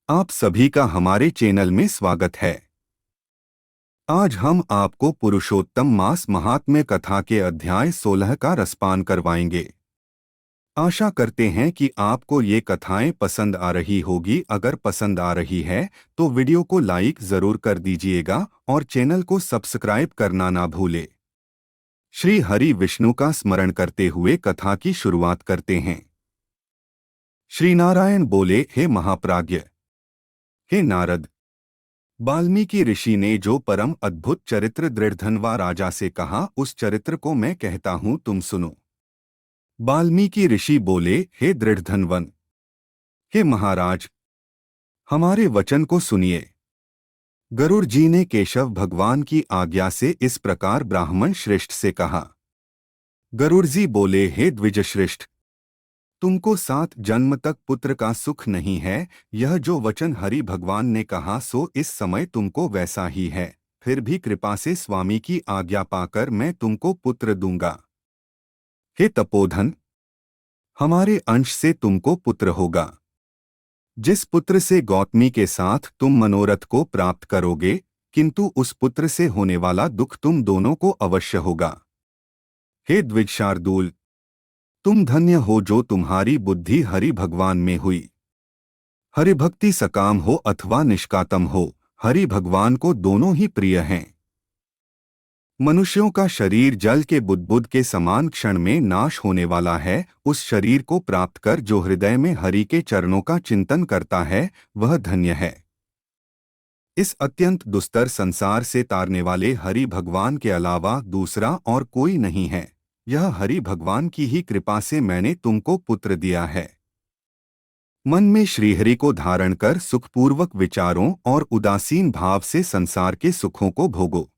आप सभी का हमारे चैनल में स्वागत है। आज हम आपको पुरुषोत्तम मास महात्म्य कथा के अध्याय 16 का रसपान करवाएंगे। आशा करते हैं कि आपको ये कथाएं पसंद आ रही होगी। अगर पसंद आ रही है तो वीडियो को लाइक जरूर कर दीजिएगा और चैनल को सब्सक्राइब करना ना भूले। श्री हरि विष्णु का स्मरण करते हुए कथा की शुरुआत करते हैं। श्री नारायण बोले, हे महाप्राज्ञ, हे नारद, वाल्मीकि ऋषि ने जो परम अद्भुत चरित्र दृढ़धनवा राजा से कहा, उस चरित्र को मैं कहता हूं, तुम सुनो। वाल्मीकि ऋषि बोले, हे दृढ़धनवन, हे महाराज, हमारे वचन को सुनिए। गरुड़ जी ने केशव भगवान की आज्ञा से इस प्रकार ब्राह्मण श्रेष्ठ से कहा। गरुड़ जी बोले, हे द्विजश्रेष्ठ, तुमको 7 जन्म तक पुत्र का सुख नहीं है। यह जो वचन हरि भगवान ने कहा सो इस समय तुमको वैसा ही है। फिर भी कृपा से स्वामी की आज्ञा पाकर मैं तुमको पुत्र दूंगा। हे तपोधन, हमारे अंश से तुमको पुत्र होगा। जिस पुत्र से गौतमी के साथ तुम मनोरथ को प्राप्त करोगे, किंतु उस पुत्र से होने वाला दुख तुम दोनों को अवश्य होगा। हे द्विजशार्दूल, तुम धन्य हो जो तुम्हारी बुद्धि हरि भगवान में हुई। हरिभक्ति सकाम हो अथवा निष्कातम हो, हरि भगवान को दोनों ही प्रिय हैं। मनुष्यों का शरीर जल के बुदबुद के समान क्षण में नाश होने वाला है। उस शरीर को प्राप्त कर जो हृदय में हरि के चरणों का चिंतन करता है, वह धन्य है। इस अत्यंत दुस्तर संसार से तारने वाले हरि भगवान के अलावा दूसरा और कोई नहीं है। यह हरि भगवान की ही कृपा से मैंने तुमको पुत्र दिया है। मन में श्रीहरि को धारण कर सुखपूर्वक विचारों और उदासीन भाव से संसार के सुखों को भोगो।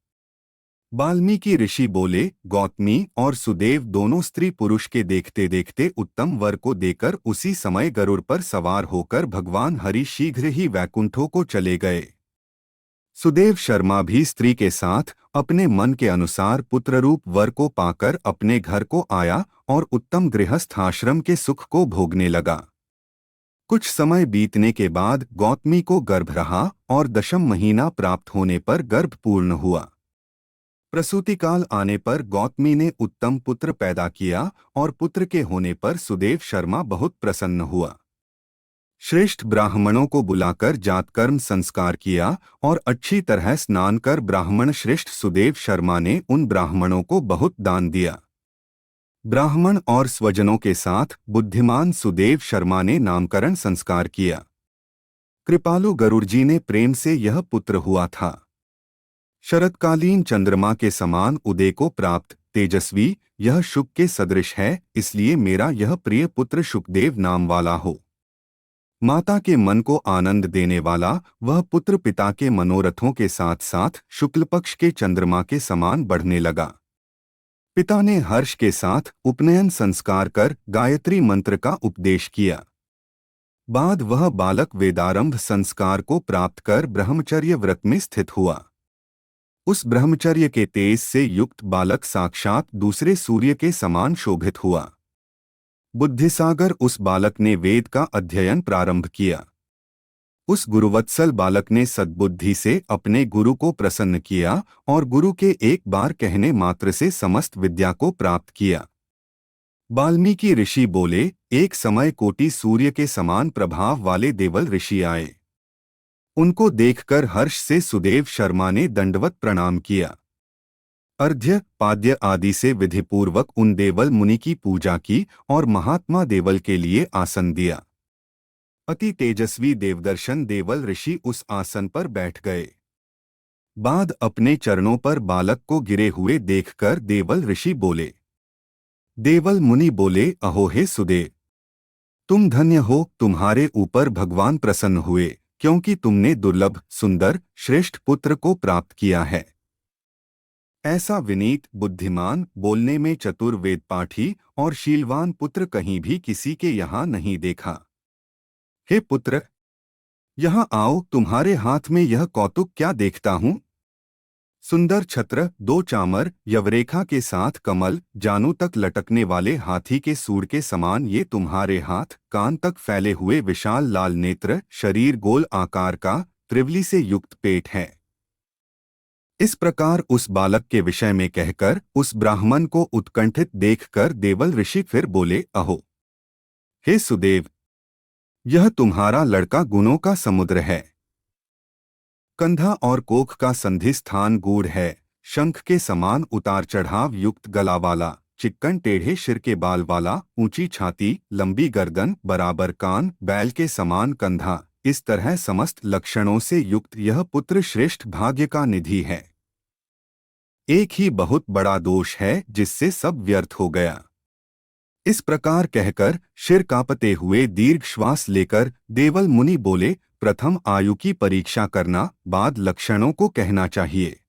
वाल्मीकि ऋषि बोले, गौतमी और सुदेव दोनों स्त्री पुरुष के देखते देखते उत्तम वर को देकर उसी समय गरुड़ पर सवार होकर भगवान हरि शीघ्र ही वैकुंठों को चले गए। सुदेव शर्मा भी स्त्री के साथ अपने मन के अनुसार पुत्ररूप वर को पाकर अपने घर को आया और उत्तम गृहस्थ आश्रम के सुख को भोगने लगा। कुछ समय बीतने के बाद गौतमी को गर्भ रहा और 10वां महीना प्राप्त होने पर गर्भ पूर्ण हुआ। प्रसूतिकाल आने पर गौतमी ने उत्तम पुत्र पैदा किया और पुत्र के होने पर सुदेव शर्मा बहुत प्रसन्न हुआ। श्रेष्ठ ब्राह्मणों को बुलाकर जातकर्म संस्कार किया और अच्छी तरह स्नान कर ब्राह्मण श्रेष्ठ सुदेव शर्मा ने उन ब्राह्मणों को बहुत दान दिया। ब्राह्मण और स्वजनों के साथ बुद्धिमान सुदेव शर्मा ने नामकरण संस्कार किया। कृपालु गरुड़ जी ने प्रेम से यह पुत्र हुआ था। शरतकालीन चंद्रमा के समान उदय को प्राप्त तेजस्वी, यह शुक के सदृश है, इसलिए मेरा यह प्रिय पुत्र शुकदेव नाम वाला हो। माता के मन को आनंद देने वाला वह पुत्र पिता के मनोरथों के साथ साथ शुक्ल पक्ष के चंद्रमा के समान बढ़ने लगा। पिता ने हर्ष के साथ उपनयन संस्कार कर गायत्री मंत्र का उपदेश किया। बाद वह बालक वेदारंभ संस्कार को प्राप्त कर ब्रह्मचर्य व्रत में स्थित हुआ। उस ब्रह्मचर्य के तेज से युक्त बालक साक्षात दूसरे सूर्य के समान शोभित हुआ। बुद्धिसागर उस बालक ने वेद का अध्ययन प्रारंभ किया। उस गुरुवत्सल बालक ने सद्बुद्धि से अपने गुरु को प्रसन्न किया और गुरु के एक बार कहने मात्र से समस्त विद्या को प्राप्त किया। वाल्मीकि ऋषि बोले, एक समय कोटि सूर्य के समान प्रभाव वाले देवल ऋषि आए। उनको देखकर हर्ष से सुदेव शर्मा ने दंडवत प्रणाम किया। अर्घ्य पाद्य आदि से विधिपूर्वक उन देवल मुनि की पूजा की और महात्मा देवल के लिए आसन दिया। अति तेजस्वी देवदर्शन देवल ऋषि उस आसन पर बैठ गए। बाद अपने चरणों पर बालक को गिरे हुए देखकर देवल ऋषि बोले। देवल मुनि बोले, अहो हे सुदेव, तुम धन्य हो, तुम्हारे ऊपर भगवान प्रसन्न हुए, क्योंकि तुमने दुर्लभ सुंदर श्रेष्ठ पुत्र को प्राप्त किया है। ऐसा विनीत, बुद्धिमान, बोलने में चतुर, वेदपाठी और शीलवान पुत्र कहीं भी किसी के यहाँ नहीं देखा। हे पुत्र, यहाँ आओ, तुम्हारे हाथ में यह कौतुक क्या देखता हूँ। सुंदर छत्र, दो चामर, यवरेखा के साथ कमल, जानू तक लटकने वाले हाथी के सूंड के समान ये तुम्हारे हाथ, कान तक फैले हुए विशाल लाल नेत्र, शरीर गोल आकार का, त्रिवली से युक्त पेट है। इस प्रकार उस बालक के विषय में कहकर उस ब्राह्मण को उत्कंठित देखकर देवल ऋषि फिर बोले, अहो हे सुदेव, यह तुम्हारा लड़का गुणों का समुद्र है। कंधा और कोख का संधि स्थान गूढ़ है, शंख के समान उतार चढ़ाव युक्त गला वाला, चिक्कन टेढ़े सिर के बाल वाला, ऊंची छाती, लंबी गर्दन, बराबर कान, बैल के समान कंधा, इस तरह समस्त लक्षणों से युक्त यह पुत्र श्रेष्ठ भाग्य का निधि है। एक ही बहुत बड़ा दोष है जिससे सब व्यर्थ हो गया। इस प्रकार कहकर सिर कांपते हुए दीर्घ श्वास लेकर देवल मुनि बोले, प्रथम आयु की परीक्षा करना, बाद लक्षणों को कहना चाहिए।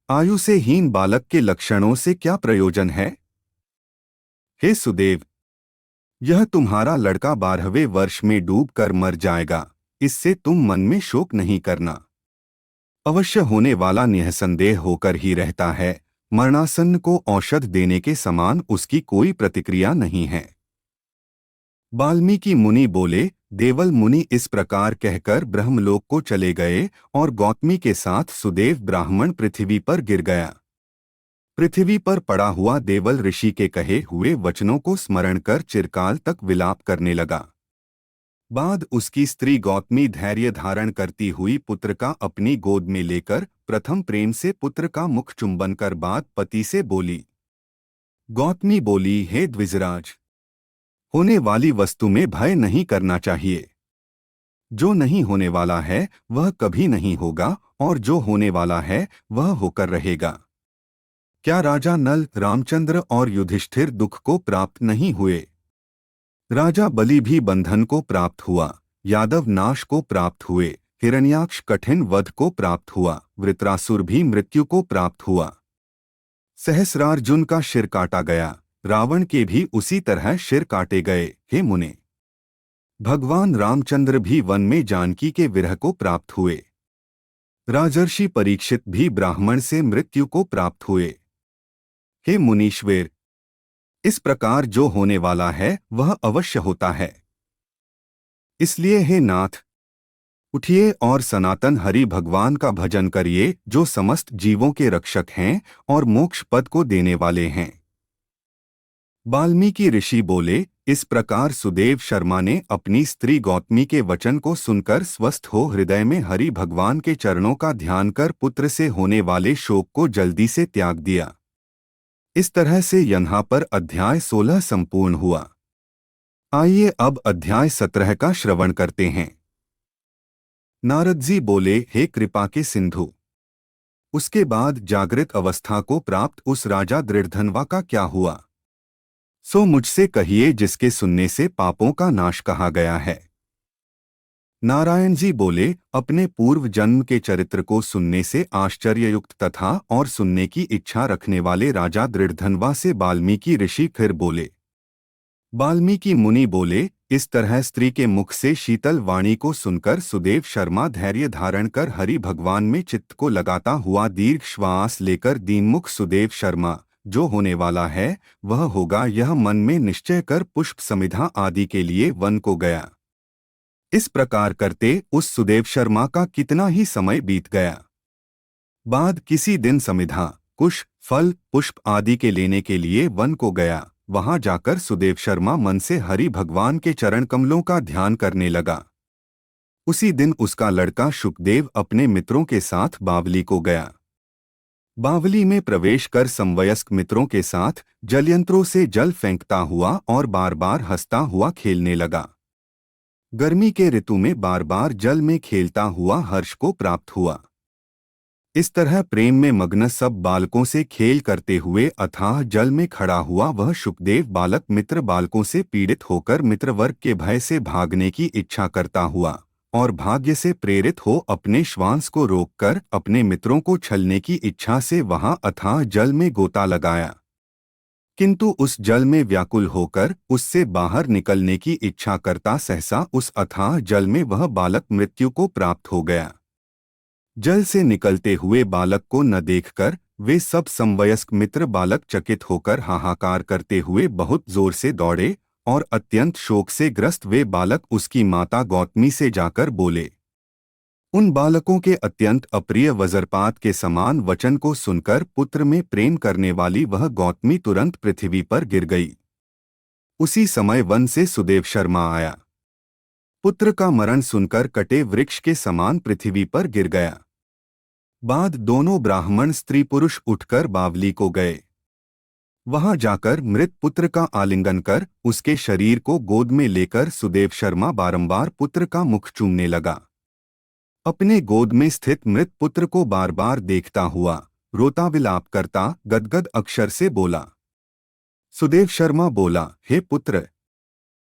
आयु से हीन बालक के लक्षणों से क्या प्रयोजन है? हे सुदेव, यह तुम्हारा लड़का 12वें वर्ष में डूबकर मर जाएगा, इससे तुम मन में शोक नहीं करना। अवश्य होने वाला निःसंदेह होकर ही रहता है, मरणासन्न को औषध देने के समान उसकी कोई प्रतिक्रिया नहीं है। वाल्मीकि मुनि बोले, देवल मुनि इस प्रकार कहकर ब्रह्मलोक को चले गए और गौतमी के साथ सुदेव ब्राह्मण पृथ्वी पर गिर गया। पृथ्वी पर पड़ा हुआ देवल ऋषि के कहे हुए वचनों को स्मरण कर चिरकाल तक विलाप करने लगा। बाद उसकी स्त्री गौतमी धैर्य धारण करती हुई पुत्र का अपनी गोद में लेकर प्रथम प्रेम से पुत्र का मुख चुंबन कर बाद पति से बोली। गौतमी बोली, हे द्विजराज, होने वाली वस्तु में भय नहीं करना चाहिए। जो नहीं होने वाला है वह कभी नहीं होगा और जो होने वाला है वह होकर रहेगा। क्या राजा नल, रामचंद्र और युधिष्ठिर दुख को प्राप्त नहीं हुए? राजा बलि भी बंधन को प्राप्त हुआ, यादव नाश को प्राप्त हुए, हिरण्याक्ष कठिन वध को प्राप्त हुआ, वृत्रासुर भी मृत्यु को प्राप्त हुआ। सहस्रार्जुन का सिर काटा गया, रावण के भी उसी तरह सिर काटे गए। हे मुने, भगवान रामचंद्र भी वन में जानकी के विरह को प्राप्त हुए। राजर्षि परीक्षित भी ब्राह्मण से मृत्यु को प्राप्त हुए। हे मुनीश्वर, इस प्रकार जो होने वाला है वह अवश्य होता है। इसलिए हे नाथ, उठिए और सनातन हरि भगवान का भजन करिए, जो समस्त जीवों के रक्षक हैं और मोक्ष पद को देने वाले हैं। वाल्मीकि ऋषि बोले, इस प्रकार सुदेव शर्मा ने अपनी स्त्री गौतमी के वचन को सुनकर स्वस्थ हो हृदय में हरि भगवान के चरणों का ध्यान कर पुत्र से होने वाले शोक को जल्दी से त्याग दिया। इस तरह से यहाँ पर अध्याय 16 संपूर्ण हुआ। आइए अब अध्याय 17 का श्रवण करते हैं। नारद जी बोले, हे कृपा के सिंधु, उसके बाद जागृत अवस्था को प्राप्त उस राजा दृढ़धनवा का क्या हुआ? सो मुझसे कहिए, जिसके सुनने से पापों का नाश कहा गया है। नारायण जी बोले, अपने पूर्व जन्म के चरित्र को सुनने से आश्चर्ययुक्त तथा और सुनने की इच्छा रखने वाले राजा दृढ़धनवा से वाल्मीकि ऋषि फिर बोले। वाल्मीकि मुनि बोले, इस तरह स्त्री के मुख से शीतल वाणी को सुनकर सुदेव शर्मा धैर्य धारण कर हरि भगवान में चित्त को लगाता हुआ दीर्घ श्वास लेकर दीनमुख सुदेव शर्मा, जो होने वाला है वह होगा, यह मन में निश्चय कर पुष्प समिधा आदि के लिए वन को गया। इस प्रकार करते उस सुदेव शर्मा का कितना ही समय बीत गया। बाद किसी दिन समिधा, कुश, फल, पुष्प आदि के लेने के लिए वन को गया। वहां जाकर सुदेव शर्मा मन से हरि भगवान के चरण कमलों का ध्यान करने लगा। उसी दिन उसका लड़का शुकदेव अपने मित्रों के साथ बावली को गया। बावली में प्रवेश कर समवयस्क मित्रों के साथ जलयंत्रों से जल फेंकता हुआ और बार बार हंसता हुआ खेलने लगा। गर्मी के ऋतु में बार बार जल में खेलता हुआ हर्ष को प्राप्त हुआ। इस तरह प्रेम में मग्न सब बालकों से खेल करते हुए अथाह जल में खड़ा हुआ वह शुकदेव बालक मित्र बालकों से पीड़ित होकर मित्रवर्ग के भय से भागने की इच्छा करता हुआ और भाग्य से प्रेरित हो अपने श्वास को रोककर अपने मित्रों को छलने की इच्छा से वहां अथाह जल में गोता लगाया। किंतु उस जल में व्याकुल होकर उससे बाहर निकलने की इच्छा करता सहसा उस अथाह जल में वह बालक मृत्यु को प्राप्त हो गया। जल से निकलते हुए बालक को न देखकर वे सब समवयस्क मित्र बालक चकित होकर हाहाकार करते हुए बहुत जोर से दौड़े और अत्यंत शोक से ग्रस्त वे बालक उसकी माता गौतमी से जाकर बोले। उन बालकों के अत्यंत अप्रिय वज्रपात के समान वचन को सुनकर पुत्र में प्रेम करने वाली वह गौतमी तुरंत पृथ्वी पर गिर गई। उसी समय वन से सुदेव शर्मा आया। पुत्र का मरण सुनकर कटे वृक्ष के समान पृथ्वी पर गिर गया। बाद दोनों ब्राह्मण स्त्री पुरुष उठकर बावली को गए। वहां जाकर मृत पुत्र का आलिंगन कर उसके शरीर को गोद में लेकर सुदेव शर्मा बारंबार पुत्र का मुख चूमने लगा। अपने गोद में स्थित मृत पुत्र को बार बार देखता हुआ रोता विलाप करता गदगद अक्षर से बोला। सुदेव शर्मा बोला, हे पुत्र,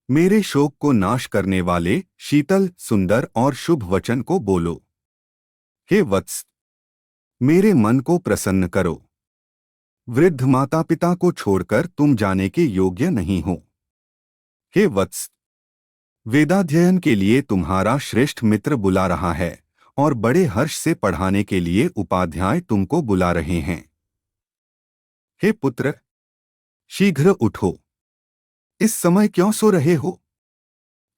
मेरे शोक को नाश करने वाले शीतल सुंदर और शुभ वचन को बोलो। हे वत्स, मेरे मन को प्रसन्न करो। वृद्ध माता पिता को छोड़कर तुम जाने के योग्य नहीं हो। हे वत्स, वेदाध्ययन के लिए तुम्हारा श्रेष्ठ मित्र बुला रहा है और बड़े हर्ष से पढ़ाने के लिए उपाध्याय तुमको बुला रहे हैं। हे पुत्र, शीघ्र उठो। इस समय क्यों सो रहे हो?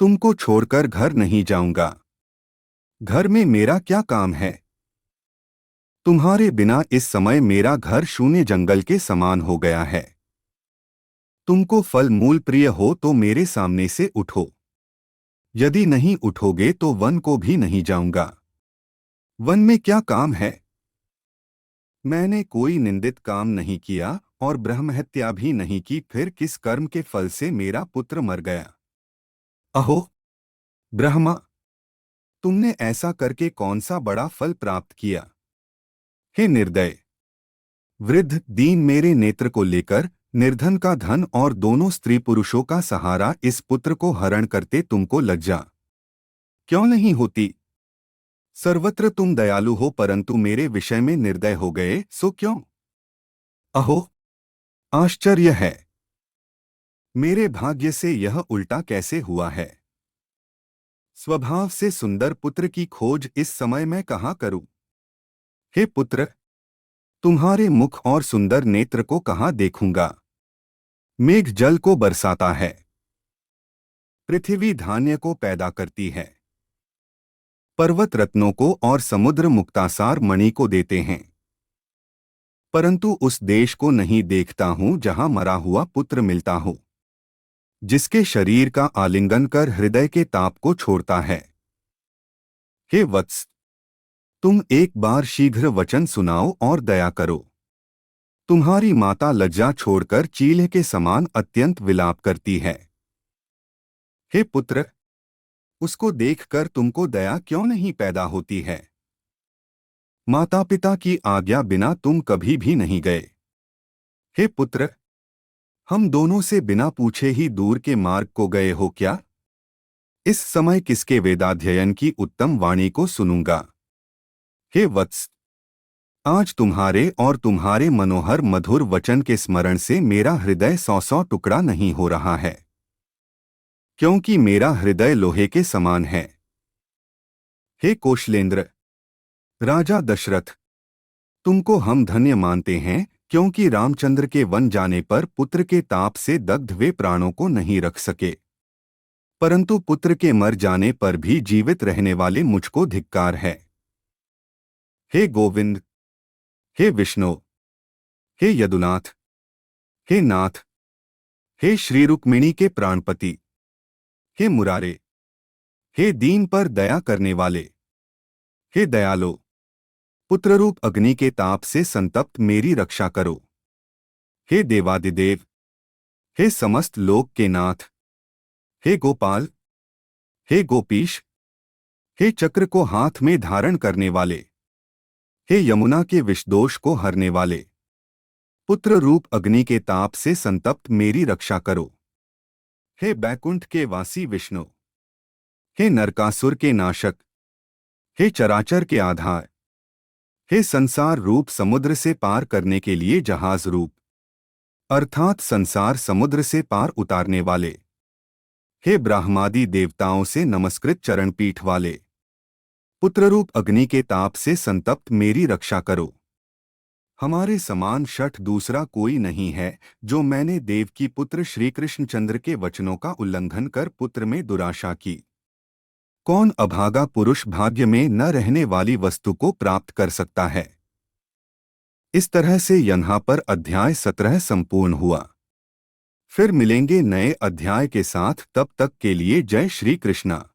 तुमको छोड़कर घर नहीं जाऊंगा। घर में मेरा क्या काम है? तुम्हारे बिना इस समय मेरा घर शून्य जंगल के समान हो गया है। तुमको फल मूल प्रिय हो तो मेरे सामने से उठो। यदि नहीं उठोगे तो वन को भी नहीं जाऊंगा। वन में क्या काम है? मैंने कोई निंदित काम नहीं किया और ब्रह्महत्या भी नहीं की, फिर किस कर्म के फल से मेरा पुत्र मर गया? अहो ब्रह्मा, तुमने ऐसा करके कौन सा बड़ा फल प्राप्त किया? हे निर्दय, वृद्ध दीन मेरे नेत्र को लेकर निर्धन का धन और दोनों स्त्री पुरुषों का सहारा इस पुत्र को हरण करते तुमको लज्जा क्यों नहीं होती? सर्वत्र तुम दयालु हो परंतु मेरे विषय में निर्दय हो गए, सो क्यों? अहो आश्चर्य है। मेरे भाग्य से यह उल्टा कैसे हुआ है? स्वभाव से सुंदर पुत्र की खोज इस समय मैं कहाँ करूं? हे पुत्र, तुम्हारे मुख और सुंदर नेत्र को कहाँ देखूंगा? मेघ जल को बरसाता है, पृथ्वी धान्य को पैदा करती है, पर्वत रत्नों को और समुद्र मुक्तासार मणि को देते हैं, परंतु उस देश को नहीं देखता हूं जहां मरा हुआ पुत्र मिलता हो, जिसके शरीर का आलिंगन कर हृदय के ताप को छोड़ता है। हे वत्स, तुम एक बार शीघ्र वचन सुनाओ और दया करो। तुम्हारी माता लज्जा छोड़कर चील के समान अत्यंत विलाप करती है। हे पुत्र, उसको देखकर तुमको दया क्यों नहीं पैदा होती है? माता पिता की आज्ञा बिना तुम कभी भी नहीं गए। हे पुत्र, हम दोनों से बिना पूछे ही दूर के मार्ग को गए हो क्या? इस समय किसके वेदाध्ययन की उत्तम वाणी को सुनूंगा? हे वत्स, आज तुम्हारे और तुम्हारे मनोहर मधुर वचन के स्मरण से मेरा हृदय 100 टुकड़ा नहीं हो रहा है, क्योंकि मेरा हृदय लोहे के समान है। हे कौशलेंद्र, राजा दशरथ, तुमको हम धन्य मानते हैं क्योंकि रामचंद्र के वन जाने पर पुत्र के ताप से दग्ध वे प्राणों को नहीं रख सके, परंतु पुत्र के मर जाने पर भी जीवित रहने वाले मुझको धिक्कार है। हे गोविंद, हे विष्णु, हे यदुनाथ, हे नाथ, हे श्री रुक्मिणी के प्राणपति, हे मुरारे, हे दीन पर दया करने वाले, हे दयालो, पुत्ररूप अग्नि के ताप से संतप्त मेरी रक्षा करो। हे देवादिदेव, हे समस्त लोक के नाथ, हे गोपाल, हे गोपीश, हे चक्र को हाथ में धारण करने वाले, हे यमुना के विषदोष को हरने वाले, पुत्र रूप अग्नि के ताप से संतप्त मेरी रक्षा करो। हे बैकुंठ के वासी विष्णु, हे नरकासुर के नाशक, हे चराचर के आधार, हे संसार रूप समुद्र से पार करने के लिए जहाज रूप अर्थात संसार समुद्र से पार उतारने वाले, हे ब्रह्मादि देवताओं से नमस्कृत चरणपीठ वाले, पुत्ररूप अग्नि के ताप से संतप्त मेरी रक्षा करो। हमारे समान शठ दूसरा कोई नहीं है, जो मैंने देवकी पुत्र श्री कृष्णचंद्र के वचनों का उल्लंघन कर पुत्र में दुराशा की। कौन अभागा पुरुष भाग्य में न रहने वाली वस्तु को प्राप्त कर सकता है। इस तरह से यहाँ पर अध्याय 17 संपूर्ण हुआ। फिर मिलेंगे नए अध्याय के साथ, तब तक के लिए जय श्री कृष्णा।